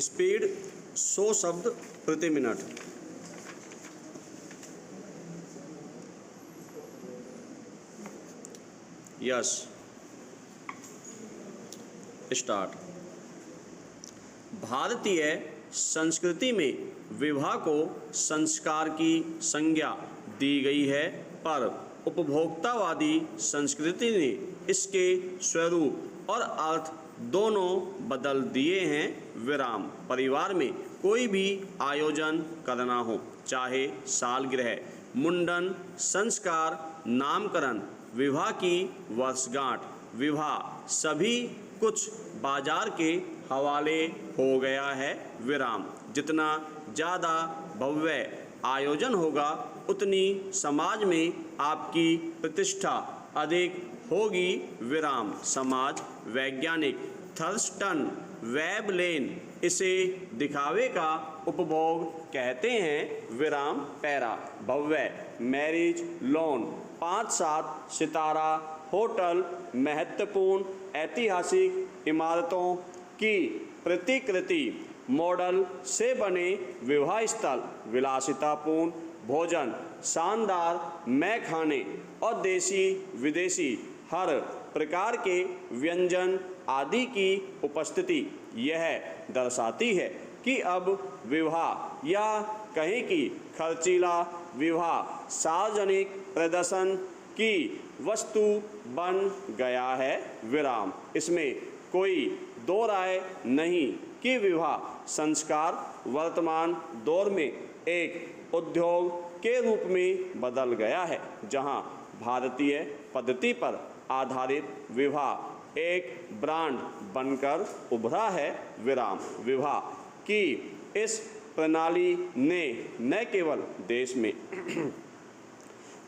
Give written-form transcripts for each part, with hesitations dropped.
Speed 100 शब्द प्रति minute. Yes, start. भारतीय संस्कृति में विवाह को संस्कार की संज्ञा दी गई है, पर उपभोक्तावादी संस्कृति ने इसके स्वरूप और अर्थ दोनों बदल दिए हैं। विराम। परिवार में कोई भी आयोजन करना हो, चाहे सालगिरह, मुंडन, संस्कार, नामकरण, विवाह की वर्षगांठ, विवाह, सभी कुछ बाजार के हवाले हो गया है। विराम। जितना ज़्यादा भव्य आयोजन होगा, उतनी समाज में आपकी प्रतिष्ठा अधिक होगी। विराम। समाज वैज्ञानिक थर्स्टन वेबलेन इसे दिखावे का उपभोग कहते हैं। विराम। पैरा। भव्य मैरिज लॉन, 5-7 सितारा होटल, महत्वपूर्ण ऐतिहासिक इमारतों की प्रतिकृति, मॉडल से बने विवाह स्थल, विलासितापूर्ण भोजन, शानदार मैखाने और देसी विदेशी हर प्रकार के व्यंजन आदि की उपस्थिति यह दर्शाती है कि अब विवाह या कहें कि खर्चीला विवाह सार्वजनिक प्रदर्शन की वस्तु बन गया है। विराम। इसमें कोई दो राय नहीं कि विवाह संस्कार वर्तमान दौर में एक उद्योग के रूप में बदल गया है, जहां भारतीय पद्धति पर आधारित विवाह एक ब्रांड बनकर उभरा है। विराम। विवाह की इस प्रणाली ने न केवल देश में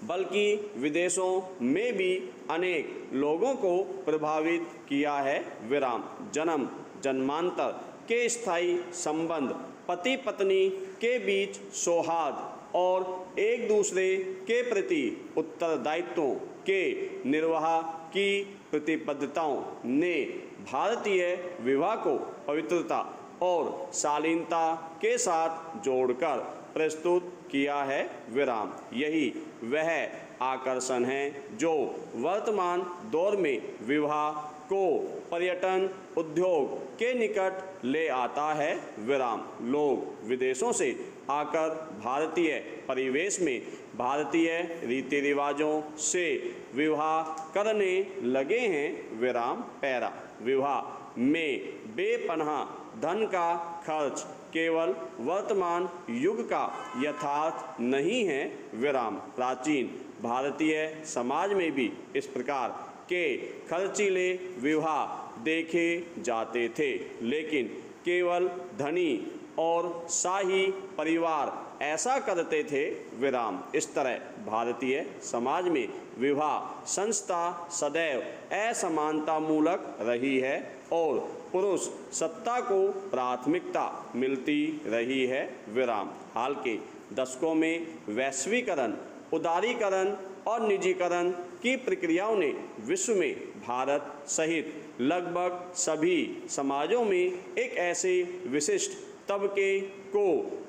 बल्कि विदेशों में भी अनेक लोगों को प्रभावित किया है। विराम। जन्म जन्मांतर के स्थायी संबंध, पति पत्नी के बीच सौहार्द और एक दूसरे के प्रति उत्तरदायित्वों के निर्वाह की प्रतिबद्धताओं ने भारतीय विवाह को पवित्रता और शालीनता के साथ जोड़कर प्रस्तुत किया है। विराम। यही वह आकर्षण है जो वर्तमान दौर में विवाह को पर्यटन उद्योग के निकट ले आता है। विराम। लोग विदेशों से आकर भारतीय परिवेश में भारतीय रीति रिवाजों से विवाह करने लगे हैं। विराम। पैरा। विवाह में बेपनाह धन का खर्च केवल वर्तमान युग का यथार्थ नहीं है। विराम। प्राचीन भारतीय समाज में भी इस प्रकार के खर्चीले विवाह देखे जाते थे, लेकिन केवल धनी और शाही परिवार ऐसा करते थे। विराम। इस तरह भारतीय समाज में विवाह संस्था सदैव असमानता मूलक रही है और पुरुष सत्ता को प्राथमिकता मिलती रही है। विराम। हाल के दशकों में वैश्वीकरण, उदारीकरण और निजीकरण की प्रक्रियाओं ने विश्व में भारत सहित लगभग सभी समाजों में एक ऐसे विशिष्ट तबके को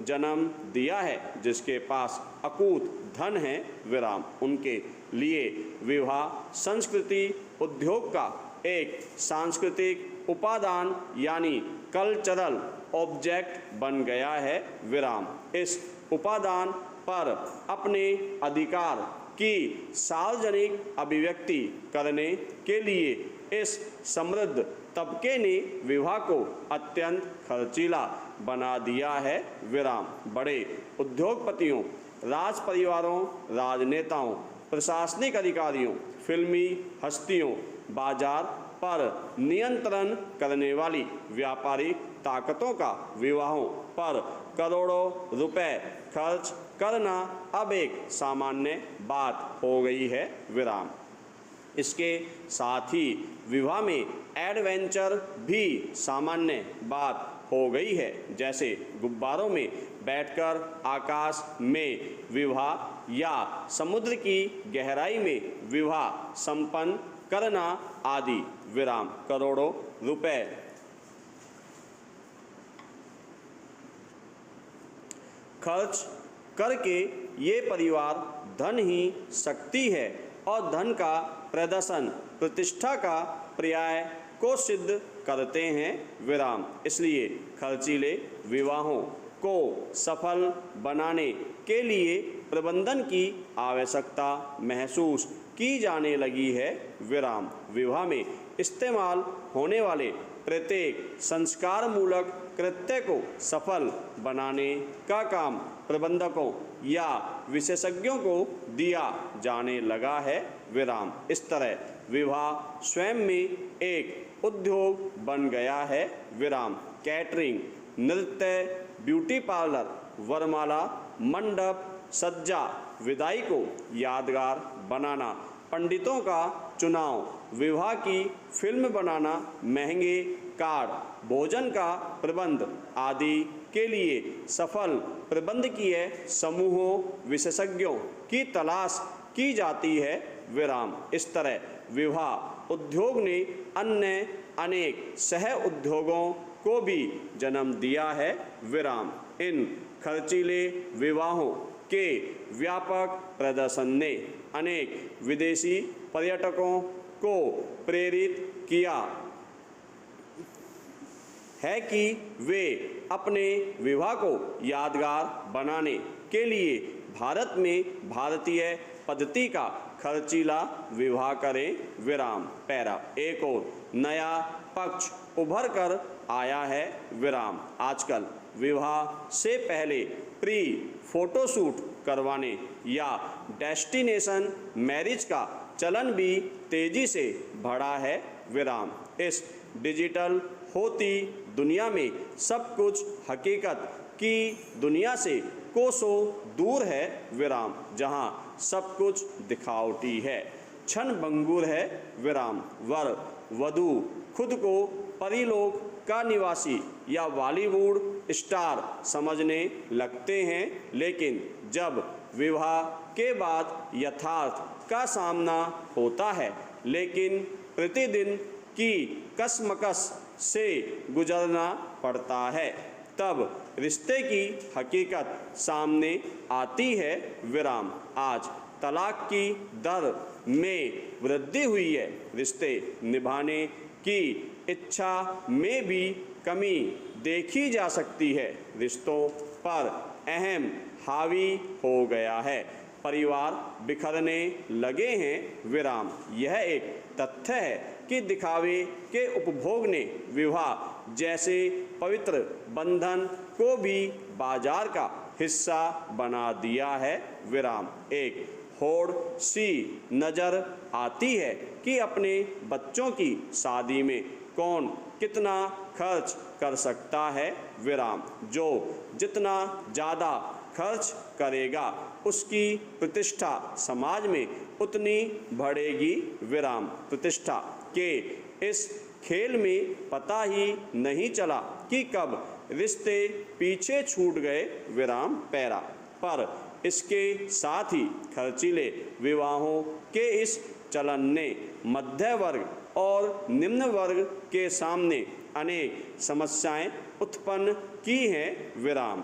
जन्म दिया है जिसके पास अकूत धन है। विराम। उनके लिए विवाह संस्कृति उद्योग का एक सांस्कृतिक उपादान यानी कल्चरल ऑब्जेक्ट बन गया है। विराम। इस उपादान पर अपने अधिकार की सार्वजनिक अभिव्यक्ति करने के लिए इस समृद्ध तबके ने विवाह को अत्यंत खर्चीला बना दिया है। विराम। बड़े उद्योगपतियों, राज परिवारों, राजनेताओं, प्रशासनिक अधिकारियों, फिल्मी हस्तियों, बाजार पर नियंत्रण करने वाली व्यापारिक ताकतों का विवाहों पर करोड़ों रुपए खर्च करना अब एक सामान्य बात हो गई है। विराम। इसके साथ ही विवाह में एडवेंचर भी सामान्य बात हो गई है, जैसे गुब्बारों में बैठकर आकाश में विवाह या समुद्र की गहराई में विवाह संपन्न करना आदि। विराम। करोड़ों रुपए खर्च करके ये परिवार धन ही शक्ति है और धन का प्रदर्शन प्रतिष्ठा का पर्याय को सिद्ध करते हैं विराम। इसलिए खर्चीले विवाहों को सफल बनाने के लिए प्रबंधन की आवश्यकता महसूस की जाने लगी है विराम। विवाह में इस्तेमाल होने वाले प्रत्येक संस्कार मूलक कृत्य को सफल बनाने का काम प्रबंधकों या विशेषज्ञों को दिया जाने लगा है विराम। इस तरह विवाह स्वयं में एक उद्योग बन गया है विराम। कैटरिंग, नृत्य, ब्यूटी पार्लर, वरमाला, मंडप, सज्जा, विदाई को यादगार बनाना, पंडितों का चुनाव, विवाह की फिल्म बनाना, महंगे कार्ड, भोजन का प्रबंध आदि के लिए सफल प्रबंधकीय समूहों विशेषज्ञों की तलाश की जाती है विराम। इस तरह विवाह उद्योग ने अन्य अनेक सह उद्योगों को भी जन्म दिया है विराम। इन खर्चीले विवाहों के व्यापक प्रदर्शन ने अनेक विदेशी पर्यटकों को प्रेरित किया है कि वे अपने विवाह को यादगार बनाने के लिए भारत में भारतीय पद्धति का खर्चीला विवाह करें विराम। पैरा एक और नया पक्ष उभर कर आया है विराम। आजकल विवाह से पहले प्री फोटोशूट करवाने या डेस्टिनेशन मैरिज का चलन भी तेजी से बढ़ा है विराम। इस डिजिटल होती दुनिया में सब कुछ हकीकत की दुनिया से कोसों दूर है विराम, जहां सब कुछ दिखावटी है, क्षण भंगुर है विराम। वर वधू खुद को परिलोक का निवासी या बॉलीवुड स्टार समझने लगते हैं, लेकिन जब विवाह के बाद यथार्थ का सामना होता है, लेकिन प्रतिदिन की कसमकस से गुजरना पड़ता है, तब रिश्ते की हकीकत सामने आती है विराम। आज तलाक की दर में वृद्धि हुई है, रिश्ते निभाने की इच्छा में भी कमी देखी जा सकती है, रिश्तों पर अहम हावी हो गया है, परिवार बिखरने लगे हैं विराम। यह एक तथ्य है कि दिखावे के उपभोग ने विवाह जैसे पवित्र बंधन को भी बाजार का हिस्सा बना दिया है विराम। एक होड़ सी नजर आती है कि अपने बच्चों की शादी में कौन कितना खर्च कर सकता है विराम। जो जितना ज़्यादा खर्च करेगा उसकी प्रतिष्ठा समाज में उतनी बढ़ेगी विराम। प्रतिष्ठा के इस खेल में पता ही नहीं चला कि कब रिश्ते पीछे छूट गए विराम। पैरा पर इसके साथ ही खर्चीले विवाहों के इस चलन ने मध्य वर्ग और निम्न वर्ग के सामने अनेक समस्याएं उत्पन्न की हैं विराम।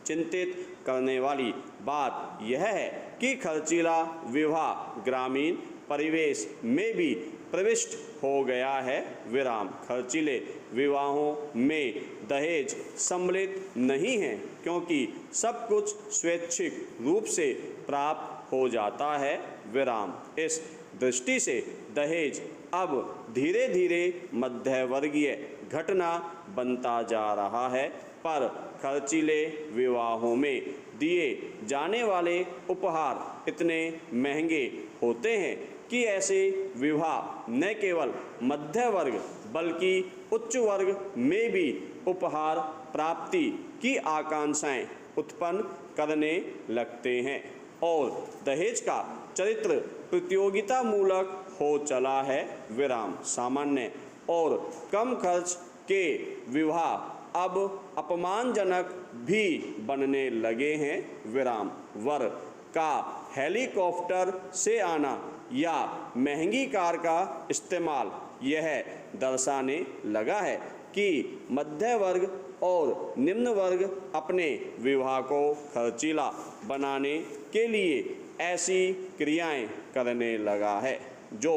चिंतित करने वाली बात यह है कि खर्चीला विवाह ग्रामीण परिवेश में भी प्रविष्ट हो गया है विराम। खर्चीले विवाहों में दहेज सम्मिलित नहीं है, क्योंकि सब कुछ स्वैच्छिक रूप से प्राप्त हो जाता है विराम। इस दृष्टि से दहेज अब धीरे धीरे मध्यवर्गीय घटना बनता जा रहा है, पर खर्चीले विवाहों में दिए जाने वाले उपहार इतने महंगे होते हैं कि ऐसे विवाह न केवल मध्य वर्ग बल्कि उच्च वर्ग में भी उपहार प्राप्ति की आकांक्षाएं उत्पन्न करने लगते हैं, और दहेज का चरित्र प्रतियोगिता मूलक हो चला है विराम। सामान्य और कम खर्च के विवाह अब अपमानजनक भी बनने लगे हैं विराम। वर का हेलीकॉप्टर से आना या महंगी कार का इस्तेमाल यह दर्शाने लगा है कि मध्य वर्ग और निम्न वर्ग अपने विवाह को खर्चीला बनाने के लिए ऐसी क्रियाएं करने लगा है जो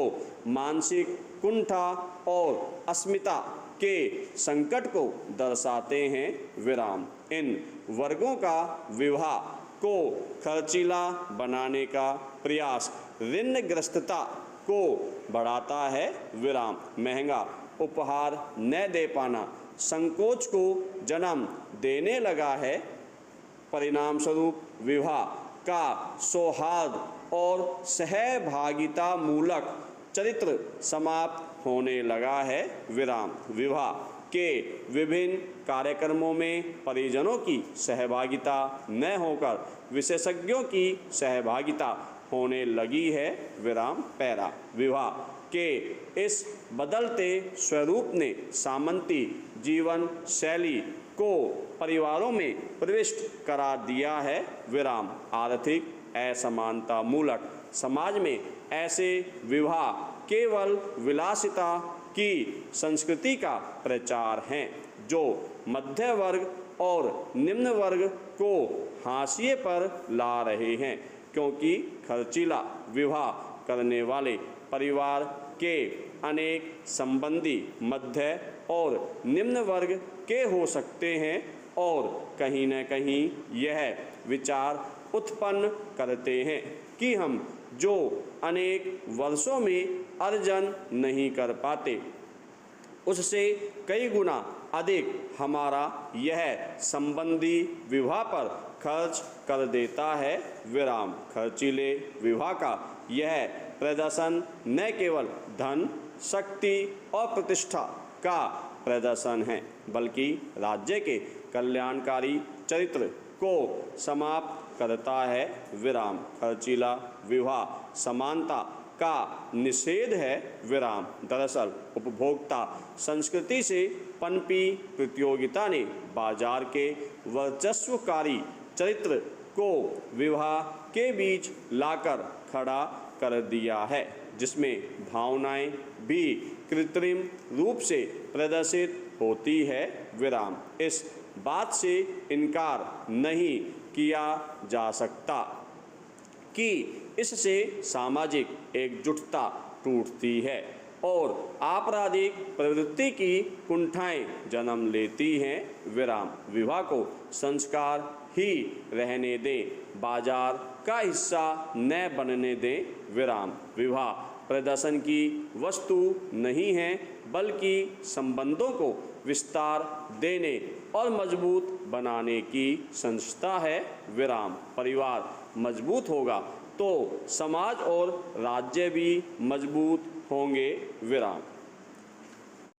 मानसिक कुंठा और अस्मिता के संकट को दर्शाते हैं विराम। इन वर्गों का विवाह को खर्चीला बनाने का प्रयास ऋणग्रस्तता को बढ़ाता है विराम। महंगा उपहार न दे पाना संकोच को जन्म देने लगा है। परिणाम स्वरूप विवाह का सौहार्द और सहभागिता मूलक चरित्र समाप्त होने लगा है विराम। विवाह के विभिन्न कार्यक्रमों में परिजनों की सहभागिता न होकर विशेषज्ञों की सहभागिता होने लगी है विराम। पैरा विवाह के इस बदलते स्वरूप ने सामंती जीवन शैली को परिवारों में प्रविष्ट करा दिया है विराम। आर्थिक असमानता मूलक समाज में ऐसे विवाह केवल विलासिता की संस्कृति का प्रचार हैं जो मध्य वर्ग और निम्न वर्ग को हाशिए पर ला रहे हैं, क्योंकि खर्चीला विवाह करने वाले परिवार के अनेक संबंधी मध्य और निम्न वर्ग के हो सकते हैं और कहीं न कहीं यह विचार उत्पन्न करते हैं कि हम जो अनेक वर्षों में अर्जन नहीं कर पाते उससे कई गुना अधिक हमारा यह संबंधी विवाह पर खर्च कर देता है विराम। खर्चीले विवाह का यह प्रदर्शन न केवल धन शक्ति और प्रतिष्ठा का प्रदर्शन है बल्कि राज्य के कल्याणकारी चरित्र को समाप्त करता है विराम। खर्चीला विवाह समानता का निषेध है विराम। दरअसल उपभोक्ता संस्कृति से पनपी प्रतियोगिता ने बाजार के वर्चस्वकारी चरित्र को विवाह के बीच लाकर खड़ा कर दिया है, जिसमें भावनाएं भी कृत्रिम रूप से प्रदर्शित होती है विराम। इस बात से इनकार नहीं किया जा सकता कि इससे सामाजिक एकजुटता टूटती है और आपराधिक प्रवृत्ति की कुंठाएं जन्म लेती हैं विराम। विवाह को संस्कार ही रहने दें, बाजार का हिस्सा न बनने दें विराम। विवाह प्रदर्शन की वस्तु नहीं है बल्कि संबंधों को विस्तार देने और मजबूत बनाने की संस्था है विराम। परिवार मजबूत होगा तो समाज और राज्य भी मजबूत होंगे विराम।